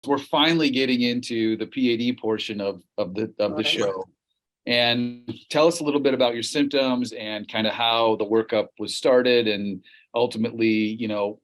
we're finally getting into the PAD portion of the show. And tell us a little bit about your symptoms and kind of how the workup was started, and ultimately,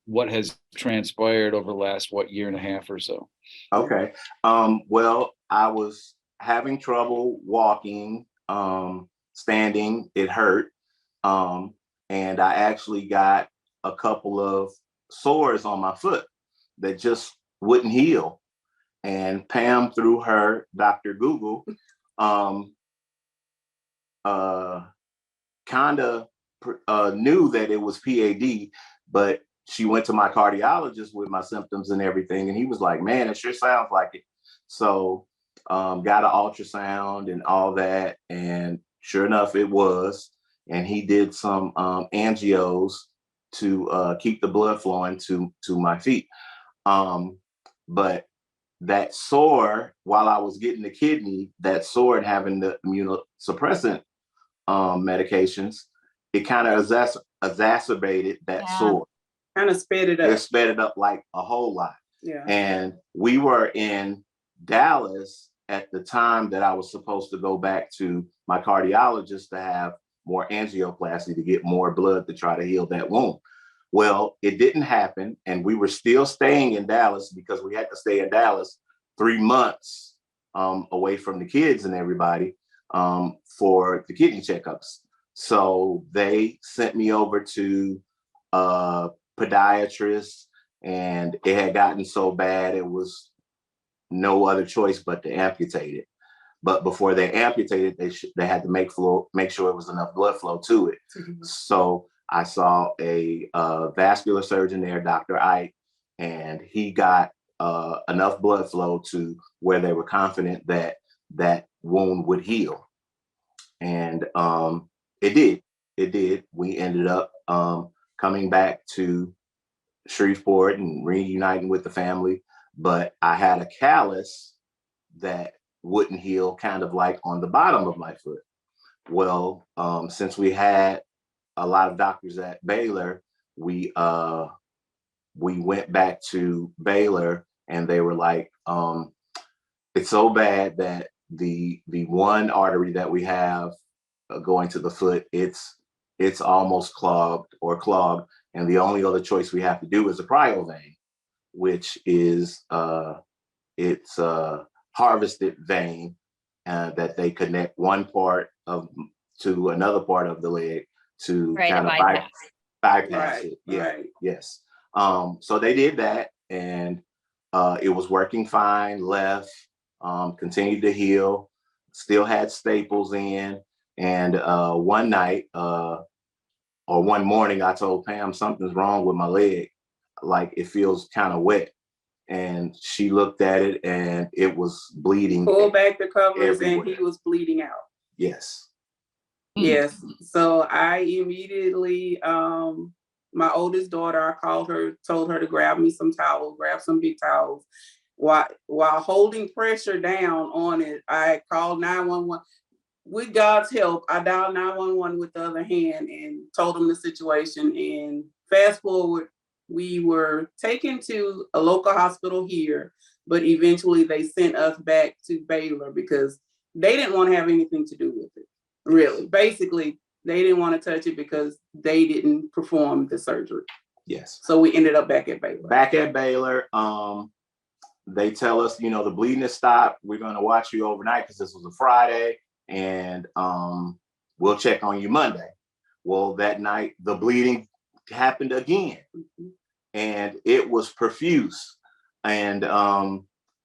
what has transpired over the last, year and a half or so. Okay. Well, I was having trouble walking, standing. It hurt. And I actually got a couple of sores on my foot that just wouldn't heal. And Pam, through her Dr. Google, kind of knew that it was PAD, but she went to my cardiologist with my symptoms and everything, and he was like, "Man, it sure sounds like it." So got an ultrasound and all that, and sure enough, it was. And he did some angios to keep the blood flowing to my feet. But that sore, while I was getting the kidney, that sore and having the immunosuppressant medications, it kind of exacerbated that sore. Kind of sped it up. It sped it up like a whole lot. Yeah. And we were in Dallas at the time that I was supposed to go back to my cardiologist to have more angioplasty to get more blood to try to heal that wound. Well, it didn't happen. And we were still staying in Dallas because we had to stay in Dallas 3 months away from the kids and everybody for the kidney checkups. So they sent me over to a podiatrist, and it had gotten so bad, it was no other choice but to amputate it. But before they amputated, they had to make sure it was enough blood flow to it. Mm-hmm. So I saw a vascular surgeon there, Dr. Ike, and he got enough blood flow to where they were confident that that wound would heal. And it did. We ended up coming back to Shreveport and reuniting with the family. But I had a callus that wouldn't heal, kind of like on the bottom of my foot. Well, since we had a lot of doctors at Baylor, we went back to Baylor, and they were like, it's so bad that the one artery that we have going to the foot, it's almost clogged, and the only other choice we have to do is a cryo vein, which is it's a harvested vein that they connect one part to another part of the leg to kind of bypass it. Yeah, right. Yes. So they did that, and it was working fine. Left, continued to heal. Still had staples in, and one night or one morning, I told Pam something's wrong with my leg. Like, it feels kind of wet. And she looked at it, and it was bleeding. Pulled back the covers everywhere. And he was bleeding out. Yes. Yes. So I immediately, my oldest daughter, I called her, told her to grab me some towels, grab some big towels. While holding pressure down on it, I called 911. With God's help, I dialed 911 with the other hand and told them the situation. And fast forward, we were taken to a local hospital here, but eventually they sent us back to Baylor because they didn't want to have anything to do with it. Really, basically, they didn't want to touch it because they didn't perform the surgery. Yes. So we ended up back at Baylor. They tell us, the bleeding has stopped. We're going to watch you overnight because this was a Friday, and we'll check on you Monday. Well, that night, the bleeding happened again, and it was profuse. And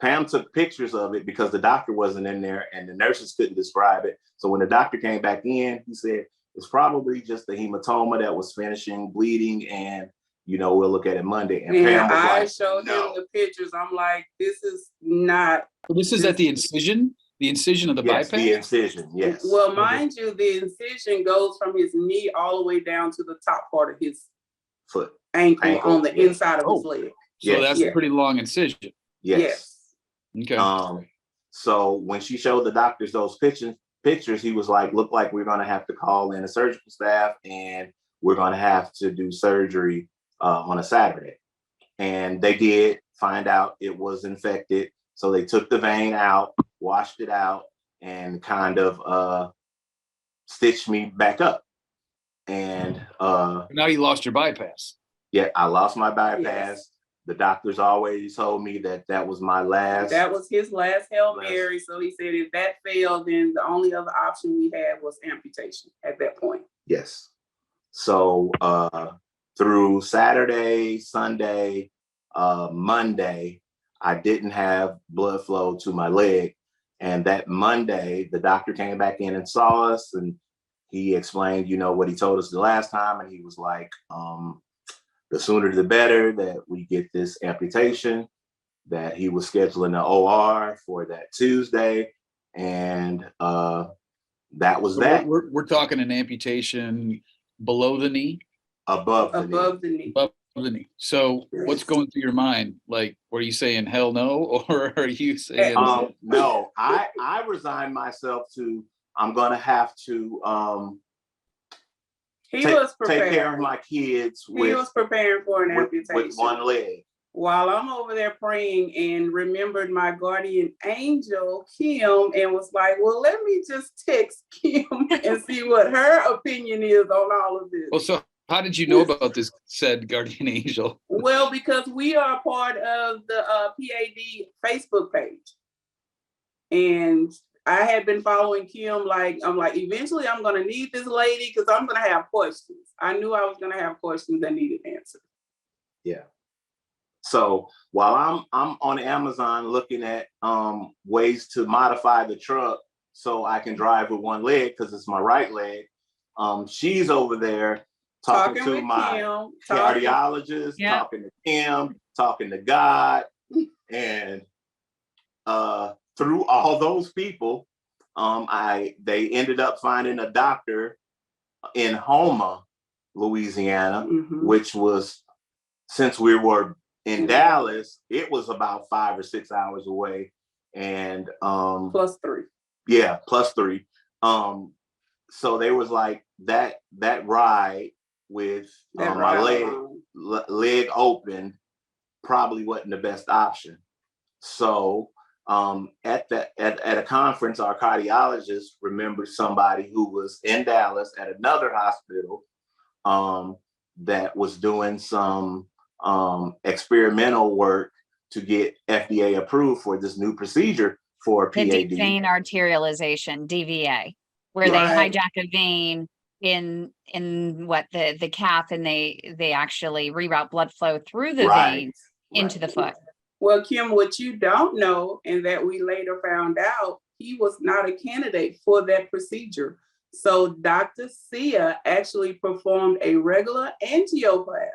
Pam took pictures of it because the doctor wasn't in there and the nurses couldn't describe it. So when the doctor came back in, he said, it's probably just the hematoma that was finishing bleeding, and we'll look at it Monday. And Pam was I showed him the pictures. I'm like, this is not. Well, this is at the incision? The incision of the bypass? The incision, yes. Well, mind you, the incision goes from his knee all the way down to the top part of his foot, ankle on the inside of his leg. So that's a pretty long incision. Yes. Okay. So when she showed the doctors those pictures, he was like, look like we're going to have to call in a surgical staff, and we're going to have to do surgery on a Saturday. And they did. find out it was infected. So they took the vein out, washed it out, and kind of stitched me back up. And now you lost your bypass. yeah, I lost my bypass. Yes. The doctors always told me that that was my last. That was his last Hail Mary. So he said if that failed, then the only other option we had was amputation at that point. Yes. So through Saturday, Sunday, Monday, I didn't have blood flow to my leg. And that Monday, the doctor came back in and saw us, and he explained, you know, what he told us the last time. And he was like, the sooner the better that we get this amputation, that he was scheduling the OR for that Tuesday. And that was So that. We're talking an amputation below the knee? Above the knee. Above the knee. So what's going through your mind? Like, were you saying hell no? Or are you saying no, I resigned myself to, I'm gonna have to take care of my kids. He was preparing for an amputation with one leg. While I'm over there praying, and remembered my guardian angel, Kim, and was like, well, let me just text Kim and see what her opinion is on all of this. Well, so how did you know about this said guardian angel? Well, because we are part of the PAD Facebook page. And I had been following Kim, I'm like, eventually I'm going to need this lady because I'm going to have questions. I knew I was going to have questions that needed answers. Yeah. So while I'm on Amazon looking at ways to modify the truck so I can drive with one leg because it's my right leg, she's over there talking to my cardiologist, talking to Kim, talking to God, and through all those people, they ended up finding a doctor in Houma, Louisiana, which was, since we were in Dallas, it was about 5 or 6 hours away, and +3. Yeah, +3. So they was like that ride with my leg open probably wasn't the best option. So at a conference, our cardiologist remembered somebody who was in Dallas at another hospital that was doing some experimental work to get FDA approved for this new procedure for PAD. The deep vein arterialization, DVA, where they hijack a vein in what the calf, and they actually reroute blood flow through the veins into the foot. Well, Kim, what you don't know, and that we later found out, he was not a candidate for that procedure. So Dr. Sia actually performed a regular angioplasty.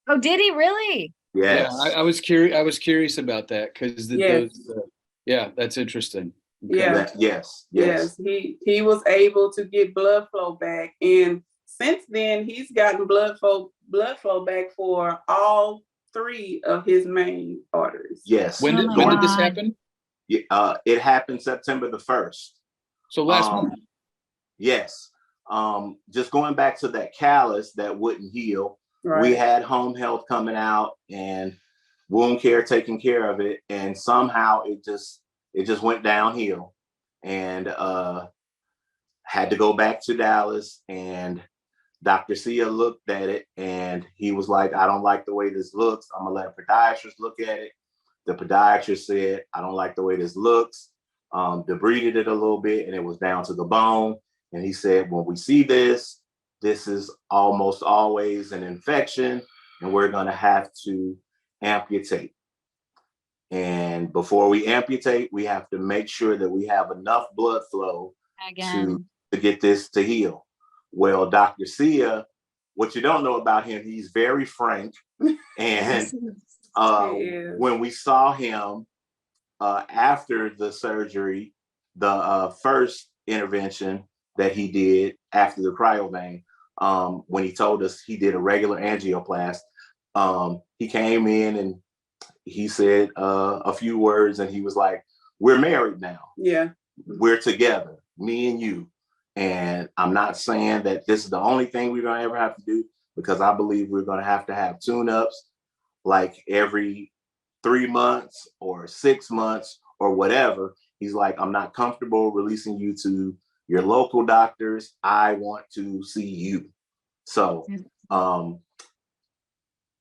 Oh, did he really? Yes. Yeah, I was curious about that because that's interesting. Okay. Yes. He was able to get blood flow back, and since then he's gotten blood flow back for all 3 of his main arteries. Yes. When did this happen? It happened September the 1st. So last month. Yes. Just going back to that callus that wouldn't heal. Right. We had home health coming out and wound care taking care of it, and somehow it just went downhill, and had to go back to Dallas, and Dr. Sia looked at it and he was like, I don't like the way this looks. I'm gonna let a podiatrist look at it. The podiatrist said, I don't like the way this looks. Debrided it a little bit, and it was down to the bone. And he said, when we see this is almost always an infection, and we're gonna have to amputate. And before we amputate, we have to make sure that we have enough blood flow to get this to heal. Well, Dr. Sia, what you don't know about him, he's very frank. And when we saw him after the surgery, the first intervention that he did after the cryovein, when he told us he did a regular angioplasty, he came in and he said a few words, and he was like, we're married now. Yeah. We're together, me and you. And I'm not saying that this is the only thing we're gonna ever have to do, because I believe we're gonna have to have tune-ups like every 3 months or 6 months or whatever. He's like, I'm not comfortable releasing you to your local doctors. I want to see you. So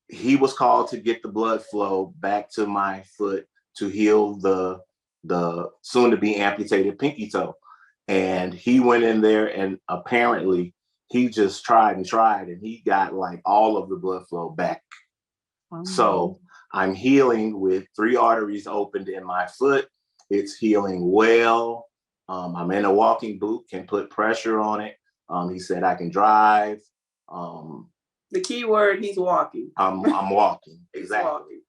he was called to get the blood flow back to my foot to heal the soon to be amputated pinky toe. And he went in there, and apparently he just tried and he got like all of the blood flow back. So I'm healing with 3 arteries opened in my foot. It's healing well. I'm in a walking boot, can put pressure on it. He said I can drive. The key word, he's walking. I'm walking. Exactly. Walking.